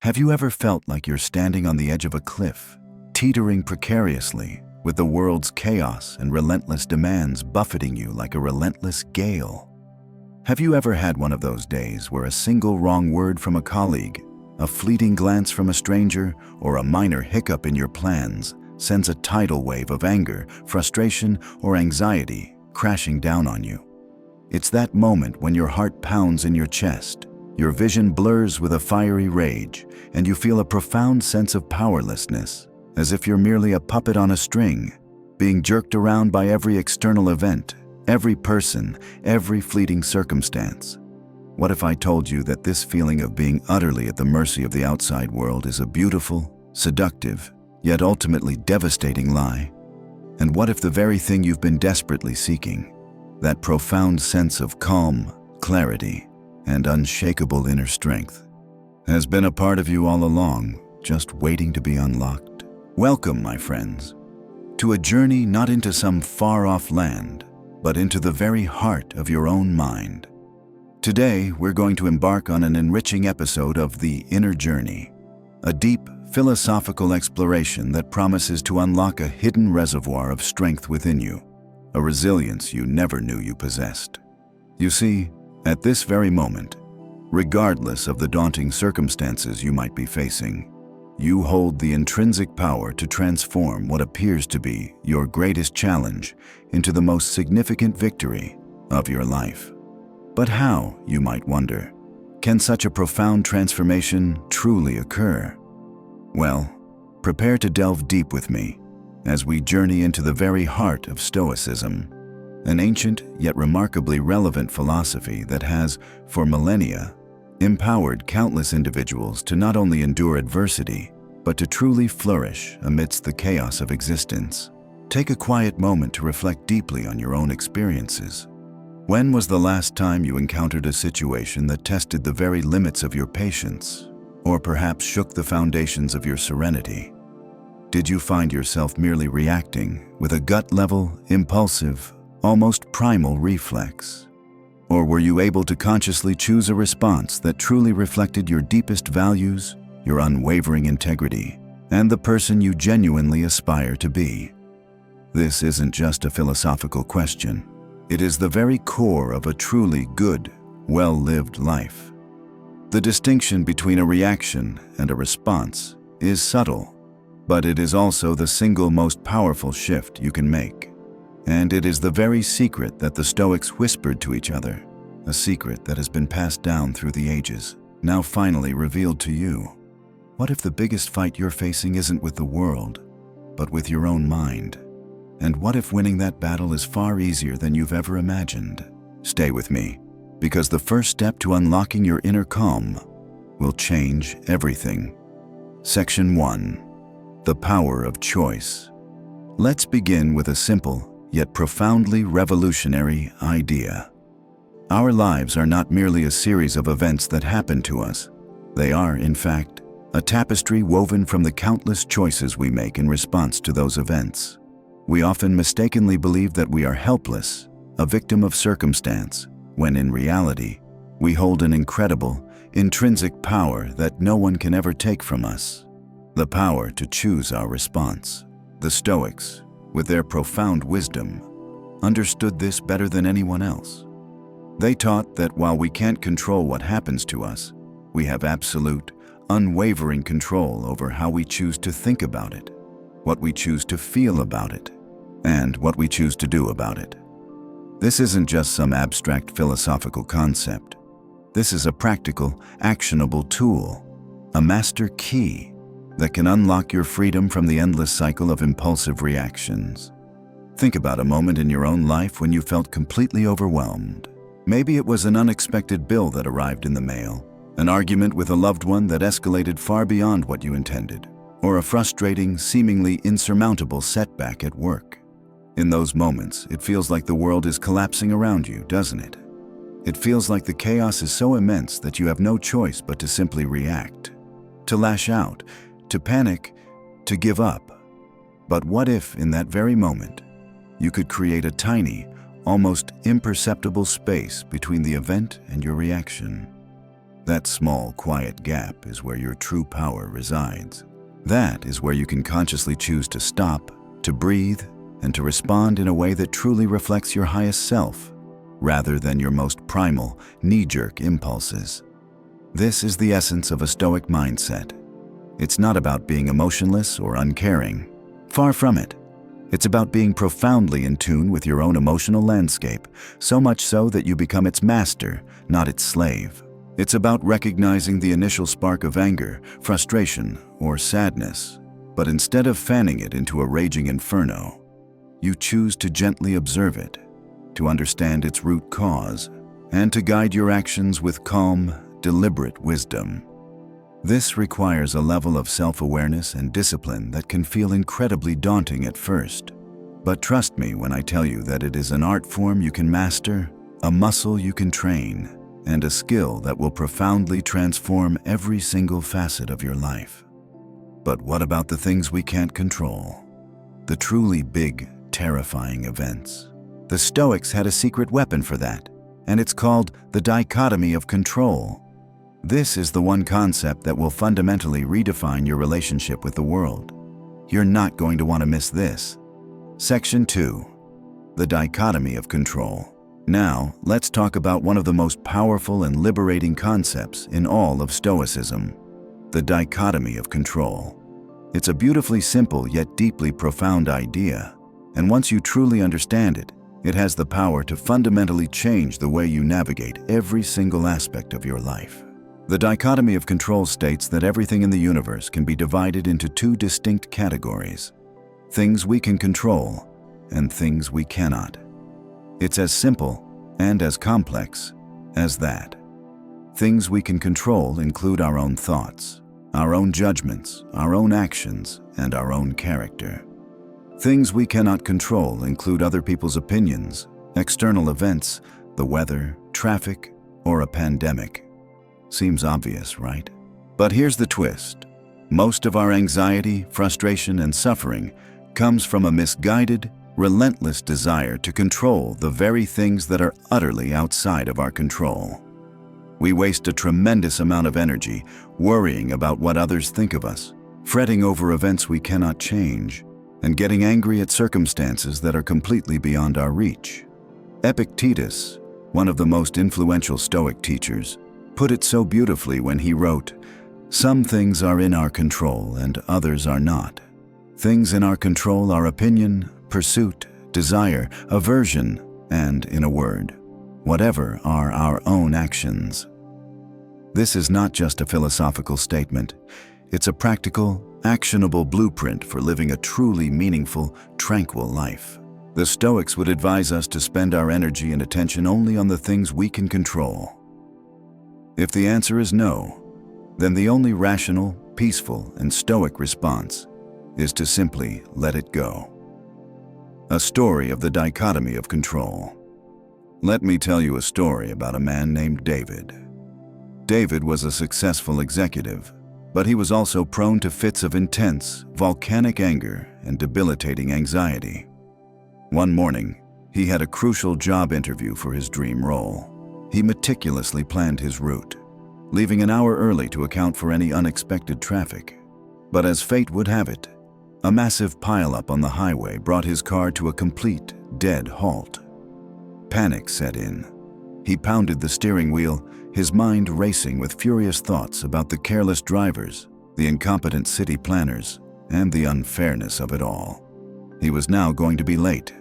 Have you ever felt like you're standing on the edge of a cliff, teetering precariously, with the world's chaos and relentless demands buffeting you like a relentless gale? Have you ever had one of those days where a single wrong word from a colleague, a fleeting glance from a stranger, or a minor hiccup in your plans sends a tidal wave of anger, frustration, or anxiety crashing down on you? It's that moment when your heart pounds in your chest, your vision blurs with a fiery rage, and you feel a profound sense of powerlessness, as if you're merely a puppet on a string, being jerked around by every external event, every person, every fleeting circumstance. What if I told you that this feeling of being utterly at the mercy of the outside world is a beautiful, seductive, yet ultimately devastating lie? And what if the very thing you've been desperately seeking, that profound sense of calm, clarity, and unshakable inner strength, has been a part of you all along, just waiting to be unlocked? Welcome, my friends, to a journey not into some far-off land, but into the very heart of your own mind. Today, we're going to embark on an enriching episode of The Inner Journey, a deep, philosophical exploration that promises to unlock a hidden reservoir of strength within you, a resilience you never knew you possessed. You see, at this very moment, regardless of the daunting circumstances you might be facing, you hold the intrinsic power to transform what appears to be your greatest challenge into the most significant victory of your life. But how, you might wonder, can such a profound transformation truly occur? Well, prepare to delve deep with me as we journey into the very heart of Stoicism, an ancient yet remarkably relevant philosophy that has, for millennia, empowered countless individuals to not only endure adversity, but to truly flourish amidst the chaos of existence. Take a quiet moment to reflect deeply on your own experiences. When was the last time you encountered a situation that tested the very limits of your patience, or perhaps shook the foundations of your serenity? Did you find yourself merely reacting with a gut-level, impulsive, almost primal reflex? Or were you able to consciously choose a response that truly reflected your deepest values, your unwavering integrity, and the person you genuinely aspire to be? This isn't just a philosophical question. It is the very core of a truly good, well-lived life. The distinction between a reaction and a response is subtle, but it is also the single most powerful shift you can make. And it is the very secret that the Stoics whispered to each other, a secret that has been passed down through the ages, now finally revealed to you. What if the biggest fight you're facing isn't with the world, but with your own mind? And what if winning that battle is far easier than you've ever imagined? Stay with me, because the first step to unlocking your inner calm will change everything. Section 1. The Power of Choice. Let's begin with a simple, yet profoundly revolutionary idea. Our lives are not merely a series of events that happen to us. They are, in fact, a tapestry woven from the countless choices we make in response to those events. We often mistakenly believe that we are helpless, a victim of circumstance, when in reality, we hold an incredible, intrinsic power that no one can ever take from us. The power to choose our response. The Stoics, with their profound wisdom, understood this better than anyone else. They taught that while we can't control what happens to us, we have absolute, unwavering control over how we choose to think about it, what we choose to feel about it, and what we choose to do about it. This isn't just some abstract philosophical concept. This is a practical, actionable tool, a master key that can unlock your freedom from the endless cycle of impulsive reactions. Think about a moment in your own life when you felt completely overwhelmed. Maybe it was an unexpected bill that arrived in the mail, an argument with a loved one that escalated far beyond what you intended, or a frustrating, seemingly insurmountable setback at work. In those moments, it feels like the world is collapsing around you, doesn't it? It feels like the chaos is so immense that you have no choice but to simply react, to lash out, to panic, to give up. But what if, in that very moment, you could create a tiny, almost imperceptible space between the event and your reaction? That small, quiet gap is where your true power resides. That is where you can consciously choose to stop, to breathe, and to respond in a way that truly reflects your highest self, rather than your most primal, knee-jerk impulses. This is the essence of a Stoic mindset. It's not about being emotionless or uncaring. Far from it. It's about being profoundly in tune with your own emotional landscape, so much so that you become its master, not its slave. It's about recognizing the initial spark of anger, frustration, or sadness, but instead of fanning it into a raging inferno, you choose to gently observe it, to understand its root cause, and to guide your actions with calm, deliberate wisdom. This requires a level of self-awareness and discipline that can feel incredibly daunting at first. But trust me when I tell you that it is an art form you can master, a muscle you can train, and a skill that will profoundly transform every single facet of your life. But what about the things we can't control? The truly big, terrifying events. The Stoics had a secret weapon for that, and it's called the Dichotomy of Control. This is the one concept that will fundamentally redefine your relationship with the world. You're not going to want to miss this. Section 2. The Dichotomy of Control. Now, let's talk about one of the most powerful and liberating concepts in all of Stoicism, the Dichotomy of Control. It's a beautifully simple yet deeply profound idea, and once you truly understand it, it has the power to fundamentally change the way you navigate every single aspect of your life. The Dichotomy of Control states that everything in the universe can be divided into two distinct categories: things we can control and things we cannot. It's as simple and as complex as that. Things we can control include our own thoughts, our own judgments, our own actions, and our own character. Things we cannot control include other people's opinions, external events, the weather, traffic, or a pandemic. Seems obvious, right? But here's the twist. Most of our anxiety, frustration, and suffering comes from a misguided, relentless desire to control the very things that are utterly outside of our control. We waste a tremendous amount of energy worrying about what others think of us, fretting over events we cannot change, and getting angry at circumstances that are completely beyond our reach. Epictetus, one of the most influential Stoic teachers, put it so beautifully when he wrote, "Some things are in our control and others are not. Things in our control are opinion, pursuit, desire, aversion, and, in a word, whatever are our own actions." This is not just a philosophical statement. It's a practical, actionable blueprint for living a truly meaningful, tranquil life. The Stoics would advise us to spend our energy and attention only on the things we can control. If the answer is no, then the only rational, peaceful, and Stoic response is to simply let it go. A story of the dichotomy of control. Let me tell you a story about a man named David. David was a successful executive, but he was also prone to fits of intense, volcanic anger and debilitating anxiety. One morning, he had a crucial job interview for his dream role. He meticulously planned his route, leaving an hour early to account for any unexpected traffic. But as fate would have it, a massive pileup on the highway brought his car to a complete, dead halt. Panic set in. He pounded the steering wheel, his mind racing with furious thoughts about the careless drivers, the incompetent city planners, and the unfairness of it all. He was now going to be late,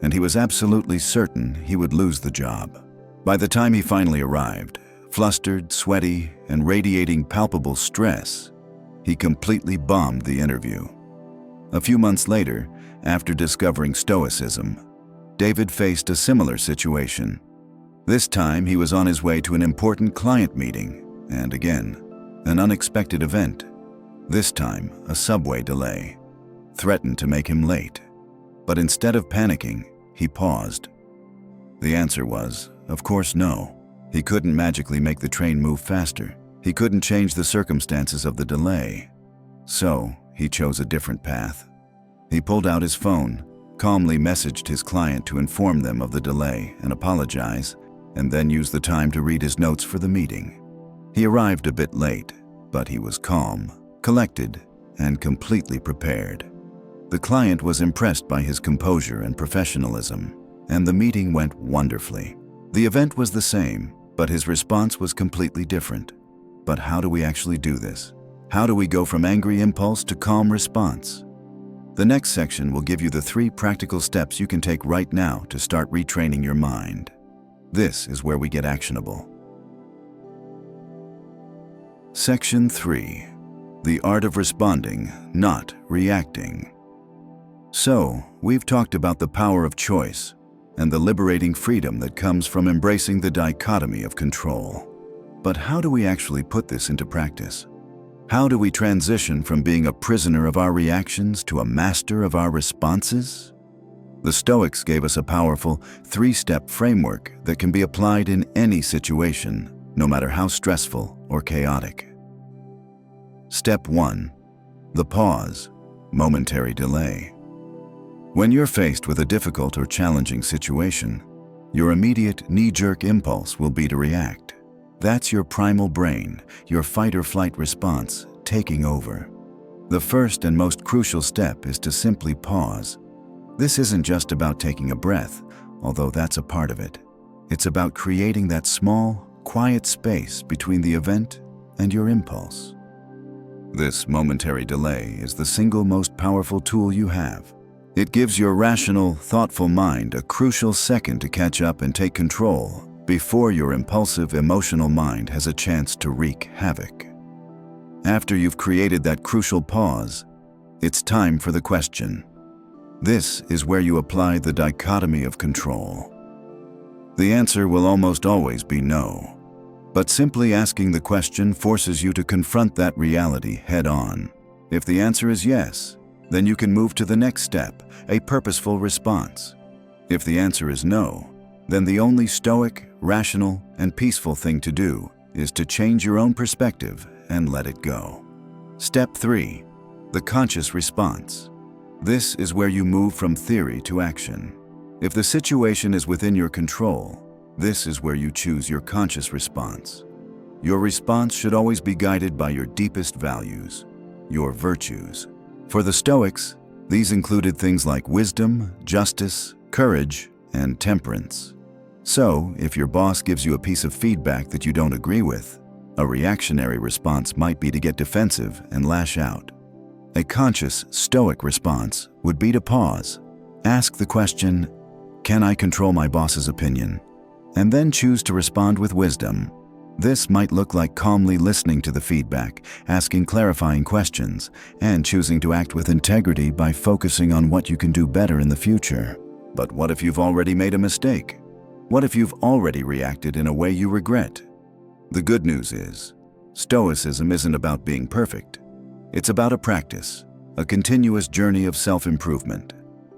and he was absolutely certain he would lose the job. By the time he finally arrived, flustered, sweaty, and radiating palpable stress, he completely bombed the interview. A few months later, after discovering Stoicism, David faced a similar situation. This time, he was on his way to an important client meeting, and again, an unexpected event. This time, a subway delay threatened to make him late. But instead of panicking, he paused. The answer was, of course, no. He couldn't magically make the train move faster. He couldn't change the circumstances of the delay. So, he chose a different path. He pulled out his phone, calmly messaged his client to inform them of the delay and apologize, and then used the time to read his notes for the meeting. He arrived a bit late, but he was calm, collected, and completely prepared. The client was impressed by his composure and professionalism, and the meeting went wonderfully. The event was the same, but his response was completely different. But how do we actually do this? How do we go from angry impulse to calm response? The next section will give you the 3 practical steps you can take right now to start retraining your mind. This is where we get actionable. Section 3. The art of responding, not reacting. So, we've talked about the power of choice and the liberating freedom that comes from embracing the dichotomy of control. But how do we actually put this into practice? How do we transition from being a prisoner of our reactions to a master of our responses? The Stoics gave us a powerful 3-step framework that can be applied in any situation, no matter how stressful or chaotic. Step 1. The pause, momentary delay. When you're faced with a difficult or challenging situation, your immediate knee-jerk impulse will be to react. That's your primal brain, your fight-or-flight response, taking over. The first and most crucial step is to simply pause. This isn't just about taking a breath, although that's a part of it. It's about creating that small, quiet space between the event and your impulse. This momentary delay is the single most powerful tool you have. It gives your rational, thoughtful mind a crucial second to catch up and take control before your impulsive, emotional mind has a chance to wreak havoc. After you've created that crucial pause, it's time for the question. This is where you apply the dichotomy of control. The answer will almost always be no, but simply asking the question forces you to confront that reality head-on. If the answer is yes, then you can move to the next step, a purposeful response. If the answer is no, then the only stoic, rational, and peaceful thing to do is to change your own perspective and let it go. Step 3. The conscious response. This is where you move from theory to action. If the situation is within your control, this is where you choose your conscious response. Your response should always be guided by your deepest values, your virtues. For the Stoics, these included things like wisdom, justice, courage, and temperance. So, if your boss gives you a piece of feedback that you don't agree with, a reactionary response might be to get defensive and lash out. A conscious, stoic response would be to pause, ask the question, "Can I control my boss's opinion?" and then choose to respond with wisdom. This might look like calmly listening to the feedback, asking clarifying questions, and choosing to act with integrity by focusing on what you can do better in the future. But what if you've already made a mistake? What if you've already reacted in a way you regret? The good news is, Stoicism isn't about being perfect. It's about a practice, a continuous journey of self-improvement.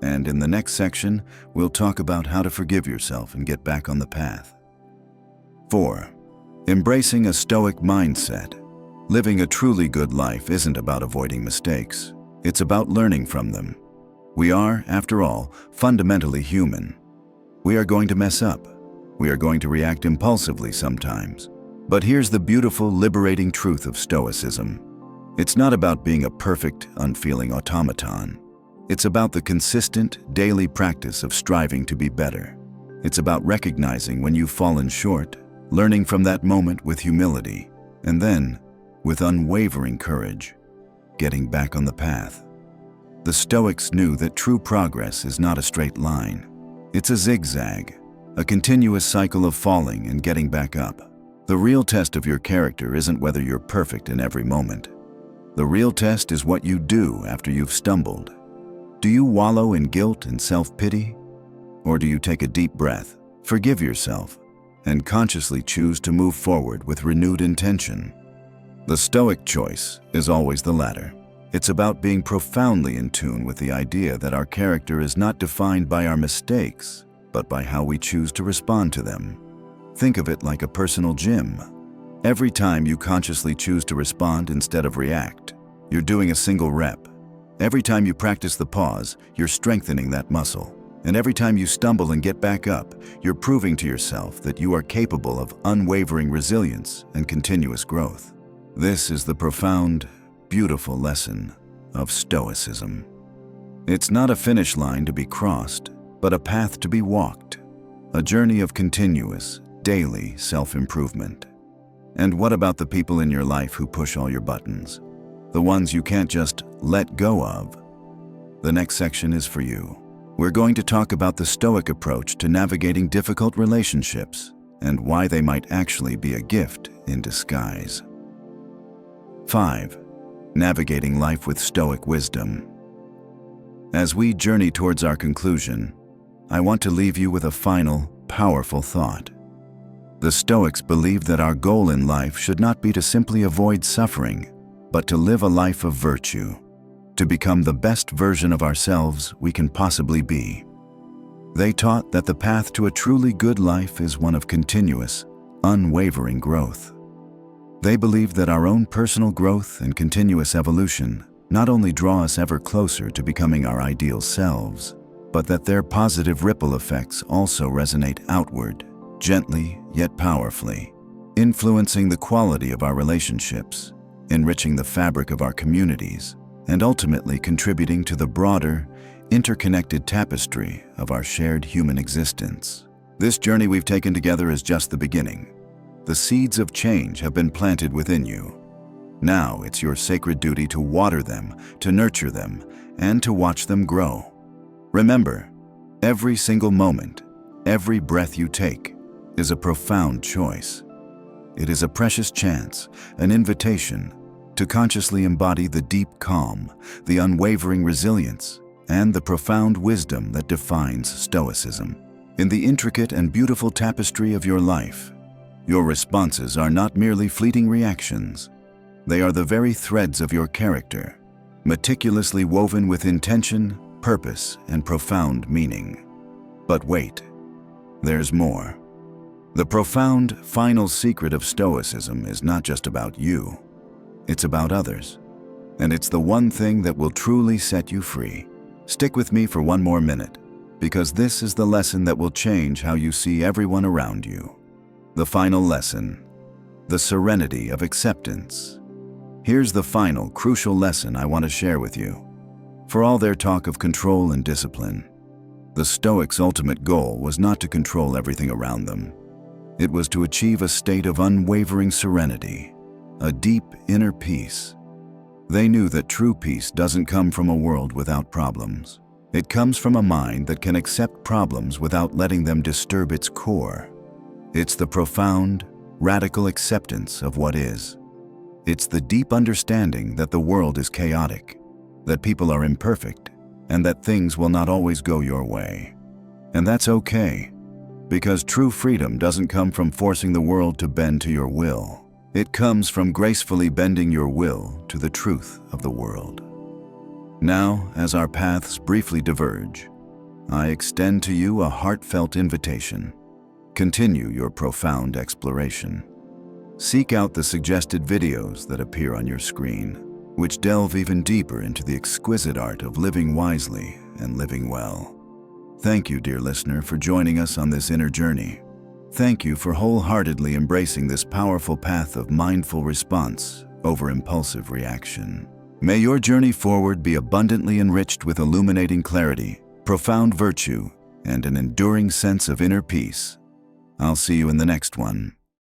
And in the next section, we'll talk about how to forgive yourself and get back on the path. 4. Embracing a stoic mindset. Living a truly good life isn't about avoiding mistakes. It's about learning from them. We are, after all, fundamentally human. We are going to mess up. We are going to react impulsively sometimes. But here's the beautiful, liberating truth of Stoicism. It's not about being a perfect, unfeeling automaton. It's about the consistent, daily practice of striving to be better. It's about recognizing when you've fallen short, learning from that moment with humility, and then, with unwavering courage, getting back on the path. The Stoics knew that true progress is not a straight line. It's a zigzag, a continuous cycle of falling and getting back up. The real test of your character isn't whether you're perfect in every moment. The real test is what you do after you've stumbled. Do you wallow in guilt and self-pity? Or do you take a deep breath, forgive yourself, and consciously choose to move forward with renewed intention? The Stoic choice is always the latter. It's about being profoundly in tune with the idea that our character is not defined by our mistakes, but by how we choose to respond to them. Think of it like a personal gym. Every time you consciously choose to respond instead of react, you're doing a single rep. Every time you practice the pause, you're strengthening that muscle. And every time you stumble and get back up, you're proving to yourself that you are capable of unwavering resilience and continuous growth. This is the profound, beautiful lesson of Stoicism. It's not a finish line to be crossed, but a path to be walked, a journey of continuous, daily self-improvement. And what about the people in your life who push all your buttons? The ones you can't just let go of? The next section is for you. We're going to talk about the Stoic approach to navigating difficult relationships and why they might actually be a gift in disguise. 5. Navigating life with Stoic wisdom. As we journey towards our conclusion, I want to leave you with a final, powerful thought. The Stoics believed that our goal in life should not be to simply avoid suffering, but to live a life of virtue, to become the best version of ourselves we can possibly be. They taught that the path to a truly good life is one of continuous, unwavering growth. They believed that our own personal growth and continuous evolution not only draw us ever closer to becoming our ideal selves, but that their positive ripple effects also resonate outward, gently yet powerfully, influencing the quality of our relationships, enriching the fabric of our communities, and ultimately contributing to the broader, interconnected tapestry of our shared human existence. This journey we've taken together is just the beginning. The seeds of change have been planted within you. Now it's your sacred duty to water them, to nurture them, and to watch them grow. Remember, every single moment, every breath you take, is a profound choice. It is a precious chance, an invitation to consciously embody the deep calm, the unwavering resilience, and the profound wisdom that defines Stoicism. In the intricate and beautiful tapestry of your life, your responses are not merely fleeting reactions. They are the very threads of your character, meticulously woven with intention, purpose, and profound meaning. But wait, there's more. The profound, final secret of Stoicism is not just about you. It's about others. And it's the one thing that will truly set you free. Stick with me for one more minute, because this is the lesson that will change how you see everyone around you. The final lesson, the serenity of acceptance. Here's the final, crucial lesson I want to share with you. For all their talk of control and discipline, the Stoics' ultimate goal was not to control everything around them. It was to achieve a state of unwavering serenity, a deep inner peace. They knew that true peace doesn't come from a world without problems. It comes from a mind that can accept problems without letting them disturb its core. It's the profound, radical acceptance of what is. It's the deep understanding that the world is chaotic, that people are imperfect, and that things will not always go your way. And that's okay, because true freedom doesn't come from forcing the world to bend to your will. It comes from gracefully bending your will to the truth of the world. Now, as our paths briefly diverge, I extend to you a heartfelt invitation. Continue your profound exploration. Seek out the suggested videos that appear on your screen, which delve even deeper into the exquisite art of living wisely and living well. Thank you, dear listener, for joining us on this inner journey. Thank you for wholeheartedly embracing this powerful path of mindful response over impulsive reaction. May your journey forward be abundantly enriched with illuminating clarity, profound virtue, and an enduring sense of inner peace. I'll see you in the next one.